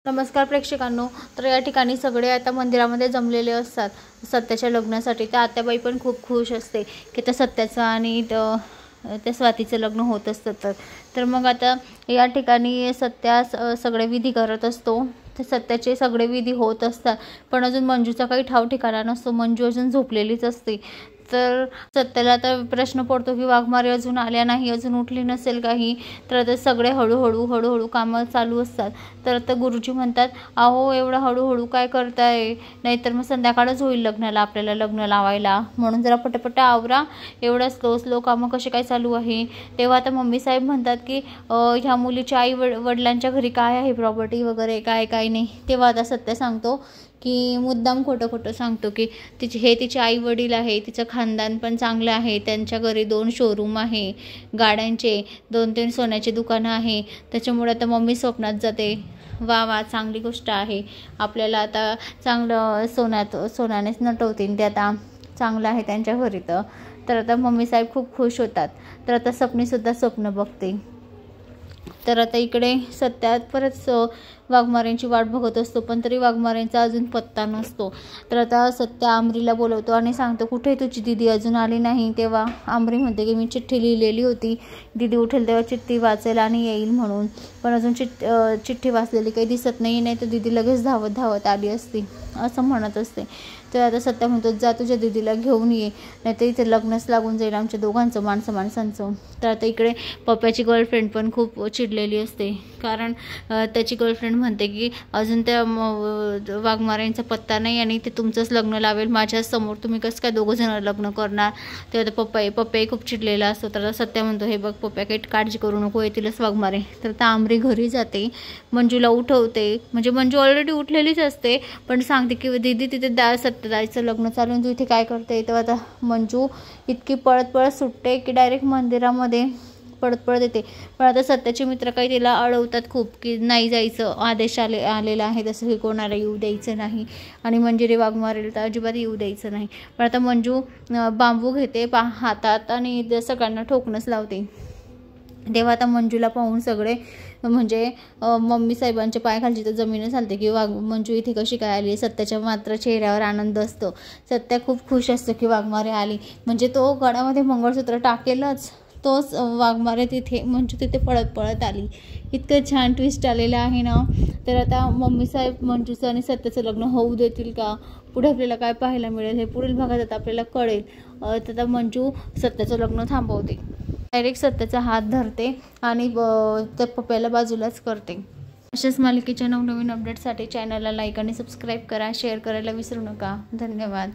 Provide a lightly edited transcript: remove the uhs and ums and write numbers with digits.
नमस्कार प्रेक्षकांनो, तर या ठिकाणी सगळे आता मंदिरामध्ये जमलेले असतात सत्याच्या लग्नासाठी। तर आत्याबाई पण खूप खुश असते की त्या सत्याचं आणि त्या स्वातीचं लग्न होत असतं। तर मग आता या ठिकाणी सत्या सगळे विधी करत असतो। ते सत्याचे सगळे विधी होत असतात, पण अजून मंजूचा काही ठाव ठिकाणा नसतो। मंजू अजून झोपलेलीच असते। तर सत्याला आता प्रश्न पडतो की वाघमारे अजून आल्या नाही, अजून उठली नसेल काही। तर आता सगळे हळूहळू कामं चालू असतात। तर आता गुरुजी म्हणतात, अहो एवढं हळूहळू काय करताय, नाहीतर मग संध्याकाळच होईल लग्नाला, आपल्याला लग्न लावायला, म्हणून जरा पटापट आवरा, एवढं स्लो कामं कसे काय चालू आहे। तेव्हा आता मम्मी साहेब म्हणतात की ह्या मुलीच्या वडिलांच्या घरी काय आहे, प्रॉपर्टी वगैरे काय काय नाही। तेव्हा आता सत्य सांगतो की मुद्दाम खोटं सांगतो की तिचे आई वडील आहे, तिचं खानदान पण चांगलं आहे, त्यांच्या घरी 2 शोरूम आहे गाड्यांचे, 2-3 सोन्याचे दुकानं आहे। त्याच्यामुळे आता मम्मी स्वप्नात जाते, वा चांगली गोष्ट आहे, आपल्याला आता चांगलं सोन्यानेच नटवतील ते, आता चांगलं आहे त्यांच्या घरी। तर आता मम्मी साहेब खूप खुश होतात। तर आता सपनीसुद्धा स्वप्न बघते। तर आता इकडे सत्या परत वाघमारेंची वाट बघत असतो, पण तरी वाघमारेंचा अजून पत्ता नसतो। तर आता सत्या आमरीला बोलवतो आणि सांगतो, कुठे तुझी दीदी अजून आली नाही। तेव्हा आमरी म्हणते की मी चिठ्ठी लिहिलेली होती, दीदी उठेल तेव्हा चिठ्ठी वाचेल आणि येईल म्हणून, पण अजून चिठ्ठी वाचलेली काही दिसत नाही तर दीदी लगेच धावत आली असती, असं म्हणत असते। तर आता सत्या म्हणतो, जा तुझ्या दीदीला घेऊन ये, नाहीतर इथे लग्नच लागून जाईल आमच्या दोघांचं, माणसांचं। तर आता इकडे पप्प्याची गर्लफ्रेंड पण खूप चिडलेली असते, कारण त्याची गर्लफ्रेंड म्हणते की अजून त्या वाघमारेंचा पत्ता नाही आणि ते तुमचंच लग्न लावेल माझ्याच समोर, तुम्ही कसं काय दोघंजण लग्न करणार। तेव्हा पप्पाही खूप चिडलेला असतो। तर सत्या म्हणतो, हे बघ पप्प्या, काही काळजी करू नको, येतीलच वाघमारे। तर आता आमरी घरी जाते, मंजूला उठवते, म्हणजे मंजू ऑलरेडी उठलेलीच असते, पण सांगते की दीदी तिथे सत्यदाचं लग्न चालू, तू इथे काय करते। तेव्हा आता मंजू इतकी पळत सुटते की डायरेक्ट मंदिरामध्ये पळत येते। पण आता सत्याचे मित्र काही तिला अडवतात खूप की नाही जायचं, आदेश आलेला आहे तसं की कोणाला येऊ द्यायचं नाही, आणि मंजिरी वाघमारेला तर अजिबात येऊ द्यायचं नाही। पण आता मंजू बांबू घेते हातात आणि सगळ्यांना ठोकणंच लावते। तेव्हा आता मंजूला पाहून सगळे, म्हणजे मम्मी साहेबांच्या पायाखालची तर जमीनच हलते की मंजू इथे कशी काय आली। सत्याच्या मात्र चेहऱ्यावर आनंद असतो, सत्या खूप खुश असतो की वाघमारे आली, म्हणजे तो गळ्यामध्ये मंगळसूत्र टाकेलच, तोच वाघमारे तिथे, मंजू तिथे पळत आली। इतकं छान ट्विस्ट आलेलं आहे ना। तर आता मम्मी साहेब मंजूचं आणि सत्याचं लग्न होऊ देतील का, पुढे आपल्याला काय पाहायला मिळेल हे पुढील भागात आता आपल्याला कळेल। तर आता मंजू सत्याचं लग्न थांबवते, डायरेक्ट सत्याचा हात धरते आणि त्या पप्प्याला बाजूलाच करते। अशाच मालिकेच्या नवनवीन अपडेटसाठी चॅनलला लाईक आणि सबस्क्राईब करा, शेअर करायला विसरू नका। धन्यवाद।